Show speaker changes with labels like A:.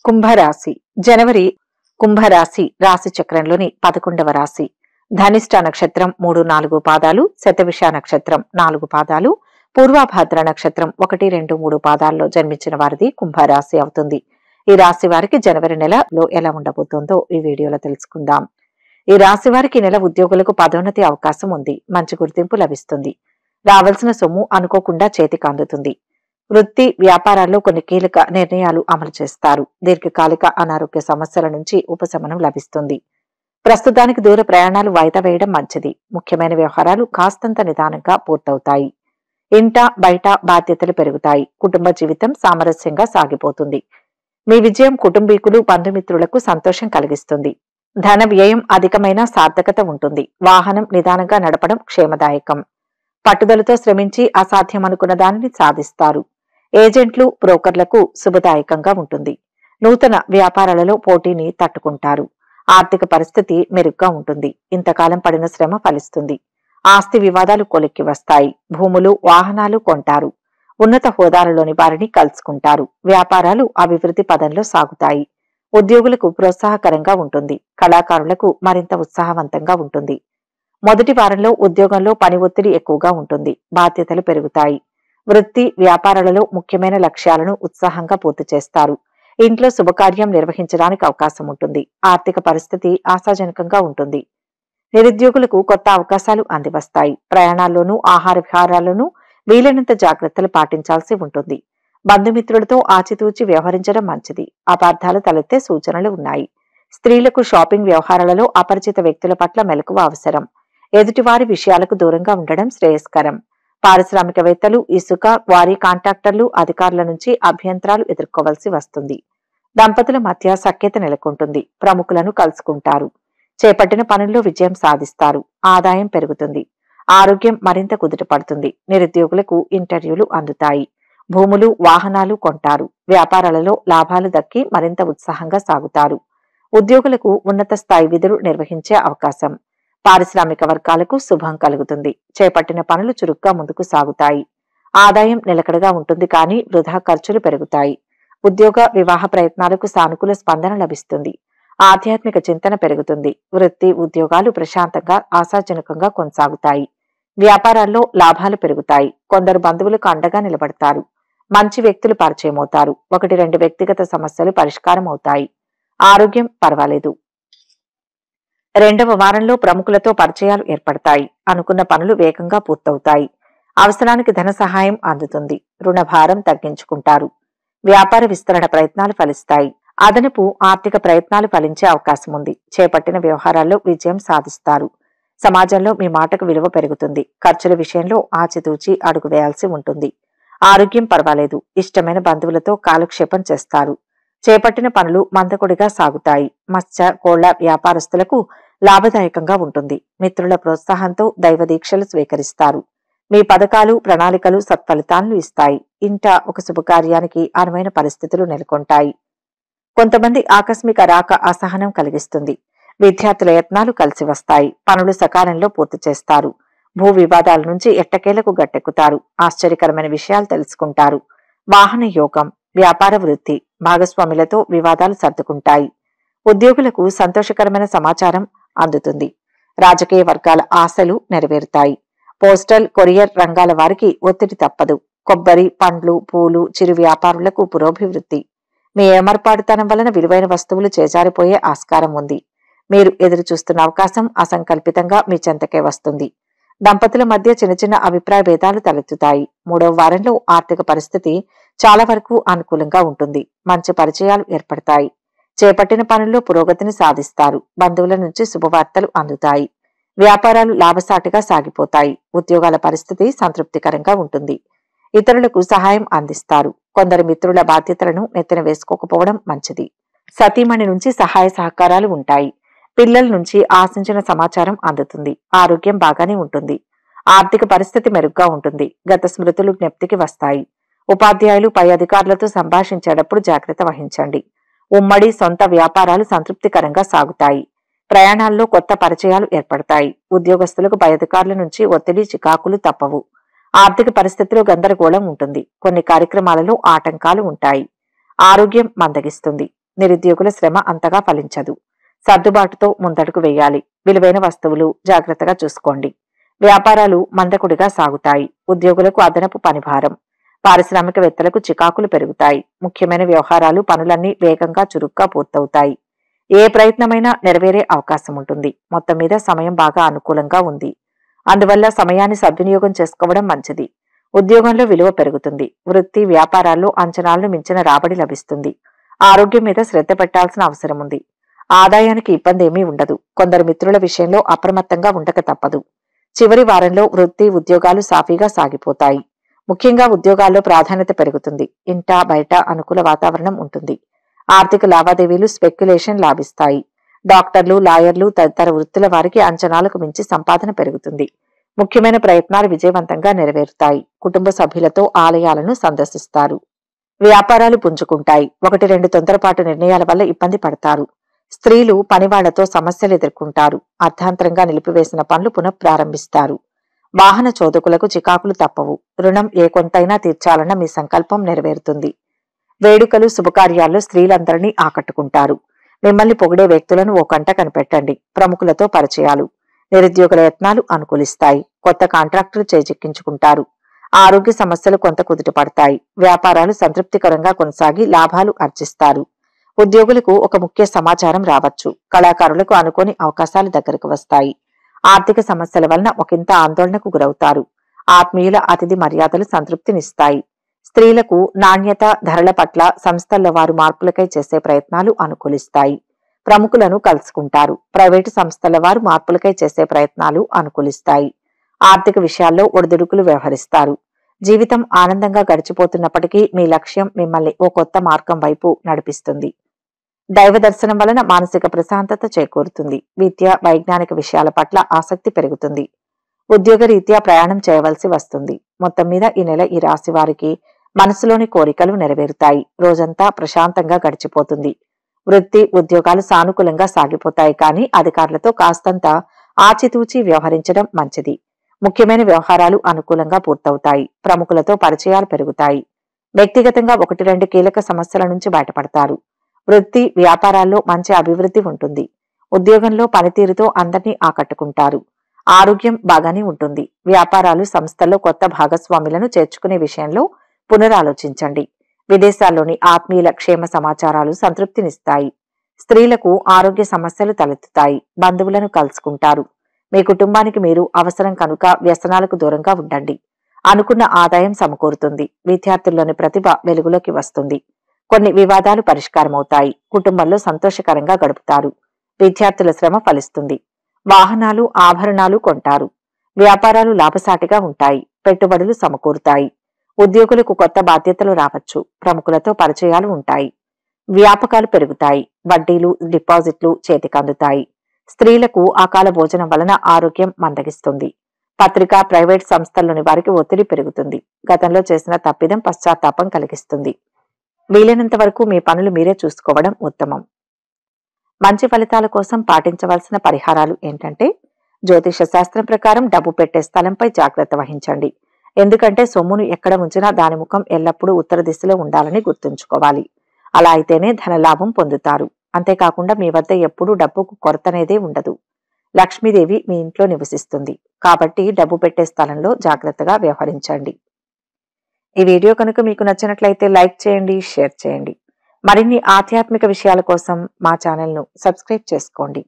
A: కుంభరాశి జనవరి కుంభరాశి రాశి చక్రంలోని 11వ రాశి. ధనిష్ట నక్షత్రం 3-4 పాదాలు, శతవిష నక్షత్రం 4 పాదాలు, పూర్వభాద్ర నక్షత్రం 1-2-3 పాదాల్లో జన్మించిన వారిది కుంభరాశి అవుతుంది. ఈ రాశి వారికి జనవరి నెలలో ఎలా ఉండబోతోందో ఈ వీడియోలో తెలుసుకుందాం. ఈ రాశి వారికి నెల ఉద్యోగులకు పదోన్నతి అవకాశం ఉంది. మంచి గుర్తింపు లభిస్తుంది. రావాల్సిన సొమ్ము అనుకోకుండా చేతికి అందుతుంది. వృత్తి వ్యాపారాల్లో కొన్ని కీలక నిర్ణయాలు అమలు చేస్తారు. దీర్ఘకాలిక అనారోగ్య సమస్యల నుంచి ఉపశమనం లభిస్తుంది. ప్రస్తుతానికి దూర ప్రయాణాలు వాయిదా వేయడం మంచిది. ముఖ్యమైన వ్యవహారాలు కాస్తంత నిదానంగా పూర్తవుతాయి. ఇంట బయట బాధ్యతలు పెరుగుతాయి. కుటుంబ జీవితం సామరస్యంగా సాగిపోతుంది. మీ విజయం కుటుంబీకులు బంధుమిత్రులకు సంతోషం కలిగిస్తుంది. ధన వ్యయం అధికమైన సార్థకత ఉంటుంది. వాహనం నిదానంగా నడపడం క్షేమదాయకం. పట్టుదలతో శ్రమించి అసాధ్యం అనుకున్న దానిని సాధిస్తారు. ఏజెంట్లు బ్రోకర్లకు శుభదాయకంగా ఉంటుంది. నూతన వ్యాపారాలలో పోటీని తట్టుకుంటారు. ఆర్థిక పరిస్థితి మెరుగ్గా ఉంటుంది. ఇంతకాలం పడిన శ్రమ ఫలిస్తుంది. ఆస్తి వివాదాలు కొలిక్కి వస్తాయి. భూములు వాహనాలు కొంటారు. ఉన్నత హోదాలలోని వారిని కలుసుకుంటారు. వ్యాపారాలు అభివృద్ధి పదంలో సాగుతాయి. ఉద్యోగులకు ప్రోత్సాహకరంగా ఉంటుంది. కళాకారులకు మరింత ఉత్సాహవంతంగా ఉంటుంది. మొదటి వారంలో ఉద్యోగంలో పని ఒత్తిడి ఎక్కువగా ఉంటుంది. బాధ్యతలు పెరుగుతాయి. వృత్తి వ్యాపారాలలో ముఖ్యమైన లక్ష్యాలను ఉత్సాహంగా పూర్తి చేస్తారు. ఇంట్లో శుభకార్యం నిర్వహించడానికి అవకాశం ఉంటుంది. ఆర్థిక పరిస్థితి ఆశాజనకంగా ఉంటుంది. నిరుద్యోగులకు కొత్త అవకాశాలు అందివస్తాయి. ప్రయాణాల్లోనూ ఆహార విహారాల్లోనూ వీలైనంత జాగ్రత్తలు పాటించాల్సి ఉంటుంది. బంధుమిత్రులతో ఆచితూచి వ్యవహరించడం మంచిది. అపార్థాలు తలెత్తే సూచనలు ఉన్నాయి. స్త్రీలకు షాపింగ్ వ్యవహారాలలో అపరిచిత వ్యక్తుల పట్ల మెలకువ అవసరం. ఎదుటివారి విషయాలకు దూరంగా ఉండడం శ్రేయస్కరం. పారిశ్రామికవేత్తలు, ఇసుక, క్వారీ కాంట్రాక్టర్లు, అధికారుల నుంచి అభ్యంతరాలు ఎదుర్కోవలసి వస్తుంది. దంపతుల మధ్య సఖ్యత నెలకొంటుంది. ప్రముఖులను కలుసుకుంటారు. చేపట్టిన పనుల్లో విజయం సాధిస్తారు. ఆదాయం పెరుగుతుంది. ఆరోగ్యం మరింత కుదుటపడుతుంది. నిరుద్యోగులకు ఇంటర్వ్యూలు అందుతాయి. భూములు వాహనాలు కొంటారు. వ్యాపారాలలో లాభాలు దక్కి మరింత ఉత్సాహంగా సాగుతారు. ఉద్యోగులకు ఉన్నత స్థాయి విధులు నిర్వహించే అవకాశం. పారిశ్రామిక వర్గాలకు శుభం కలుగుతుంది. చేపట్టిన పనులు చురుగ్గా ముందుకు సాగుతాయి. ఆదాయం నిలకడగా ఉంటుంది, కానీ వృధా ఖర్చులు పెరుగుతాయి. ఉద్యోగ వివాహ ప్రయత్నాలకు సానుకూల స్పందన లభిస్తుంది. ఆధ్యాత్మిక చింతన పెరుగుతుంది. వృత్తి ఉద్యోగాలు ప్రశాంతంగా ఆశాజనకంగా కొనసాగుతాయి. వ్యాపారాల్లో లాభాలు పెరుగుతాయి. కొందరు బంధువులకు అండగా నిలబడతారు. మంచి వ్యక్తులు పరిచయమవుతారు. 1-2 వ్యక్తిగత సమస్యలు పరిష్కారం అవుతాయి. ఆరోగ్యం పర్వాలేదు. రెండవ వారంలో ప్రముఖులతో పరిచయాలు ఏర్పడతాయి. అనుకున్న పనులు వేగంగా పూర్తవుతాయి. అవసరానికి ధన సహాయం అందుతుంది. రుణ భారం తగ్గించుకుంటారు. వ్యాపార విస్తరణ ప్రయత్నాలు ఫలిస్తాయి. అదనపు ఆర్థిక ప్రయత్నాలు ఫలించే అవకాశం ఉంది. చేపట్టిన వ్యవహారాల్లో విజయం సాధిస్తారు. సమాజంలో మీ మాటకు విలువ పెరుగుతుంది. ఖర్చుల విషయంలో ఆచితూచి అడుగు వేయాల్సి ఉంటుంది. ఆరోగ్యం పర్వాలేదు. ఇష్టమైన బంధువులతో కాలక్షేపం చేస్తారు. చేపట్టిన పనులు మందకొడిగా సాగుతాయి. మత్స్య కోళ్ల వ్యాపారస్తులకు లాభదాయకంగా ఉంటుంది. మిత్రుల ప్రోత్సాహంతో దైవ దీక్షలు స్వీకరిస్తారు. మీ పథకాలు ప్రణాళికలు సత్ఫలితాలను ఇస్తాయి. ఇంట ఒక శుభకార్యానికి అనువైన పరిస్థితులు నెలకొంటాయి. కొంతమంది ఆకస్మిక రాక అసహనం కలిగిస్తుంది. విద్యార్థుల యత్నాలు కలిసి వస్తాయి. పనులు సకాలంలో పూర్తి చేస్తారు. భూ వివాదాల నుంచి ఎట్టకేలకు గట్టెక్కుతారు. ఆశ్చర్యకరమైన విషయాలు తెలుసుకుంటారు. వాహన యోగం. వ్యాపార వృద్ధి. భాగస్వాములతో వివాదాలు సర్దుకుంటాయి. ఉద్యోగులకు సంతోషకరమైన సమాచారం అందుతుంది. రాజకీయ వర్గాల ఆశలు నెరవేరుతాయి. పోస్టల్ కొరియర్ రంగాల వారికి ఒత్తిడి తప్పదు. కొబ్బరి పండ్లు పూలు చిరు వ్యాపారులకు పురోభివృద్ధి. మీ ఏమర్పాటుతనం వలన విలువైన వస్తువులు చేజారిపోయే ఆస్కారం ఉంది. మీరు ఎదురు చూస్తున్న అవకాశం అసంకల్పితంగా మీ చెంతకే వస్తుంది. దంపతుల మధ్య చిన్న చిన్న అభిప్రాయ భేదాలు తలెత్తుతాయి. 3వ వారంలో ఆర్థిక పరిస్థితి చాలా వరకు అనుకూలంగా ఉంటుంది. మంచి పరిచయాలు ఏర్పడతాయి. చేపట్టిన పనుల్లో పురోగతిని సాధిస్తారు. బంధువుల నుంచి శుభవార్తలు అందుతాయి. వ్యాపారాలు లాభసాటిగా సాగిపోతాయి. ఉద్యోగాల పరిస్థితి సంతృప్తికరంగా ఉంటుంది. ఇతరులకు సహాయం అందిస్తారు. కొందరు మిత్రుల బాధ్యతలను నెత్తిన వేసుకోకపోవడం మంచిది. సతీమణి నుంచి సహాయ సహకారాలు ఉంటాయి. పిల్లల నుంచి ఆశించిన సమాచారం అందుతుంది. ఆరోగ్యం బాగానే ఉంటుంది. ఆర్థిక పరిస్థితి మెరుగ్గా ఉంటుంది. గత స్మృతులు జ్ఞప్తికి వస్తాయి. ఉపాధ్యాయులు పై అధికారులతో సంభాషించేటప్పుడు జాగ్రత్త వహించండి. ఉమ్మడి సొంత వ్యాపారాలు సంతృప్తికరంగా సాగుతాయి. ప్రయాణాల్లో కొత్త పరిచయాలు ఏర్పడతాయి. ఉద్యోగస్తులకు పై అధికారుల నుంచి ఒత్తిడి చికాకులు తప్పవు. ఆర్థిక పరిస్థితిలో గందరగోళం ఉంటుంది. కొన్ని కార్యక్రమాలలో ఆటంకాలు ఉంటాయి. ఆరోగ్యం మందగిస్తుంది. నిరుద్యోగుల శ్రమ అంతగా ఫలించదు. సర్దుబాటుతో ముందడుగు వేయాలి. విలువైన వస్తువులు జాగ్రత్తగా చూసుకోండి. వ్యాపారాలు మందకుడిగా సాగుతాయి. ఉద్యోగులకు అదనపు పనిభారం. పారిశ్రామికవేత్తలకు చికాకులు పెరుగుతాయి. ముఖ్యమైన వ్యవహారాలు పనులన్నీ వేగంగా చురుగ్గా పూర్తవుతాయి. ఏ ప్రయత్నమైనా నెరవేరే అవకాశం ఉంటుంది. మొత్తం మీద సమయం బాగా అనుకూలంగా ఉంది. అందువల్ల సమయాన్ని సద్వినియోగం చేసుకోవడం మంచిది. ఉద్యోగంలో విలువ పెరుగుతుంది. వృత్తి వ్యాపారాల్లో అంచనాలను మించిన రాబడి లభిస్తుంది. ఆరోగ్యం మీద శ్రద్ధ పెట్టాల్సిన అవసరం ఉంది. ఆదాయానికి ఇబ్బంది ఏమీ ఉండదు. కొందరు మిత్రుల విషయంలో అప్రమత్తంగా ఉండక తప్పదు. చివరి వారంలో వృత్తి ఉద్యోగాలు సాఫీగా సాగిపోతాయి. ముఖ్యంగా ఉద్యోగాల్లో ప్రాధాన్యత పెరుగుతుంది. ఇంట బయట అనుకూల వాతావరణం ఉంటుంది. ఆర్థిక లావాదేవీలు స్పెక్యులేషన్ లాభిస్తాయి. డాక్టర్లు లాయర్లు తదితర వృత్తుల వారికి అంచనాలకు మించి సంపాదన పెరుగుతుంది. ముఖ్యమైన ప్రయత్నాలు విజయవంతంగా నెరవేరుతాయి. కుటుంబ సభ్యులతో ఆలయాలను సందర్శిస్తారు. వ్యాపారాలు పుంజుకుంటాయి. 1-2 తొందరపాటు నిర్ణయాల వల్ల ఇబ్బంది పడతారు. స్త్రీలు పనివాళ్లతో సమస్యలు ఎదుర్కొంటారు. అర్ధాంతరంగా నిలిపివేసిన పనులు పునఃప్రారంభిస్తారు. వాహన చోదకులకు చికాకులు తప్పవు. రుణం ఏ కొంతైనా తీర్చాలన్న మీ సంకల్పం నెరవేరుతుంది. వేడుకలు శుభకార్యాల్లో స్త్రీలందరినీ ఆకట్టుకుంటారు. మిమ్మల్ని పొగిడే వ్యక్తులను ఓ కంట కనిపెట్టండి. ప్రముఖులతో పరిచయాలు. నిరుద్యోగుల యత్నాలు అనుకూలిస్తాయి. కొత్త కాంట్రాక్టులు చేజిక్కించుకుంటారు. ఆరోగ్య సమస్యలు కొంత కుదుట పడతాయి. వ్యాపారాలు సంతృప్తికరంగా కొనసాగి లాభాలు ఆర్జిస్తారు. ఉద్యోగులకు ఒక ముఖ్య సమాచారం రావచ్చు. కళాకారులకు అనుకోని అవకాశాలు దగ్గరకు వస్తాయి. ఆర్థిక సమస్యల వలన ఒకంత ఆందోళనకు గురవుతారు. ఆత్మీయుల అతిథి మర్యాదలు సంతృప్తినిస్తాయి. స్త్రీలకు నాణ్యత ధరల పట్ల సంస్థల్లో వారు మార్పులకై చేసే ప్రయత్నాలు అనుకూలిస్తాయి. ప్రముఖులను కలుసుకుంటారు. ప్రైవేటు సంస్థల వారు మార్పులకై చేసే ప్రయత్నాలు అనుకూలిస్తాయి. ఆర్థిక విషయాల్లో ఒడిదుడుకులు వ్యవహరిస్తారు. జీవితం ఆనందంగా గడిచిపోతున్నప్పటికీ మీ లక్ష్యం మిమ్మల్ని ఓ కొత్త మార్గం వైపు నడిపిస్తుంది. దైవ దర్శనం వలన మానసిక ప్రశాంతత చేకూరుతుంది. విద్య వైజ్ఞానిక విషయాల పట్ల ఆసక్తి పెరుగుతుంది. ఉద్యోగరీత్యా ప్రయాణం చేయవలసి వస్తుంది. మొత్తం మీద ఈ నెల ఈ రాశి వారికి మనసులోని కోరికలు నెరవేరుతాయి. రోజంతా ప్రశాంతంగా గడిచిపోతుంది. వృత్తి ఉద్యోగాలు సానుకూలంగా సాగిపోతాయి. కానీ అధికారులతో కాస్తంత ఆచితూచి వ్యవహరించడం మంచిది. ముఖ్యమైన వ్యవహారాలు అనుకూలంగా పూర్తవుతాయి. ప్రముఖులతో పరిచయాలు పెరుగుతాయి. వ్యక్తిగతంగా 1-2 కీలక సమస్యల నుంచి బయటపడతారు. వృత్తి వ్యాపారాల్లో మంచి అభివృద్ధి ఉంటుంది. ఉద్యోగంలో పనితీరుతో అందరినీ ఆకట్టుకుంటారు. ఆరోగ్యం బాగానే ఉంటుంది. వ్యాపారాలు సంస్థల్లో కొత్త భాగస్వాములను చేర్చుకునే విషయంలో పునరాలోచించండి. విదేశాల్లోని ఆత్మీయుల క్షేమ సమాచారాలు సంతృప్తినిస్తాయి. స్త్రీలకు ఆరోగ్య సమస్యలు తలెత్తుతాయి. బంధువులను కలుసుకుంటారు. మీ కుటుంబానికి మీరు అవసరం కనుక వ్యసనాలకు దూరంగా ఉండండి. అనుకున్న ఆదాయం సమకూరుతుంది. విద్యార్థుల్లోని ప్రతిభ వెలుగులోకి వస్తుంది. కొన్ని వివాదాలు పరిష్కారమవుతాయి. కుటుంబంలో సంతోషకరంగా గడుపుతారు. విద్యార్థుల శ్రమ ఫలిస్తుంది. వాహనాలు ఆభరణాలు కొంటారు. వ్యాపారాలు లాభసాటిగా ఉంటాయి. పెట్టుబడులు సమకూరుతాయి. ఉద్యోగులకు కొత్త బాధ్యతలు రావచ్చు. ప్రముఖులతో పరిచయాలు ఉంటాయి. వ్యాపకాలు పెరుగుతాయి. వడ్డీలు డిపాజిట్లు చేతికందుతాయి. స్త్రీలకు అకాల భోజనం వలన ఆరోగ్యం మందగిస్తుంది. పత్రికా ప్రైవేట్ సంస్థల్లోని వారికి ఒత్తిడి పెరుగుతుంది. గతంలో చేసిన తప్పిదం పశ్చాత్తాపం కలిగిస్తుంది. వీలైనంత వరకు మీ పనులు మీరే చూసుకోవడం ఉత్తమం. మంచి ఫలితాల కోసం పాటించవలసిన పరిహారాలు ఏంటంటే, జ్యోతిష శాస్త్రం ప్రకారం డబ్బు పెట్టే స్థలంపై జాగ్రత్త వహించండి. ఎందుకంటే సొమ్మును ఎక్కడ ఉంచినా దాని ముఖం ఎల్లప్పుడూ ఉత్తర దిశలో ఉండాలని గుర్తుంచుకోవాలి. అలా అయితేనే ధనలాభం పొందుతారు. అంతేకాకుండా మీ వద్ద ఎప్పుడూ డబ్బుకు కొరతనేదే ఉండదు. లక్ష్మీదేవి మీ ఇంట్లో నివసిస్తుంది. కాబట్టి డబ్బు పెట్టే స్థలంలో జాగ్రత్తగా వ్యవహరించండి. ఈ వీడియో కనుక మీకు నచ్చినట్లయితే లైక్ చేయండి, షేర్ చేయండి. మరిన్ని ఆధ్యాత్మిక విషయాల కోసం మా ఛానల్ను సబ్స్క్రైబ్ చేసుకోండి.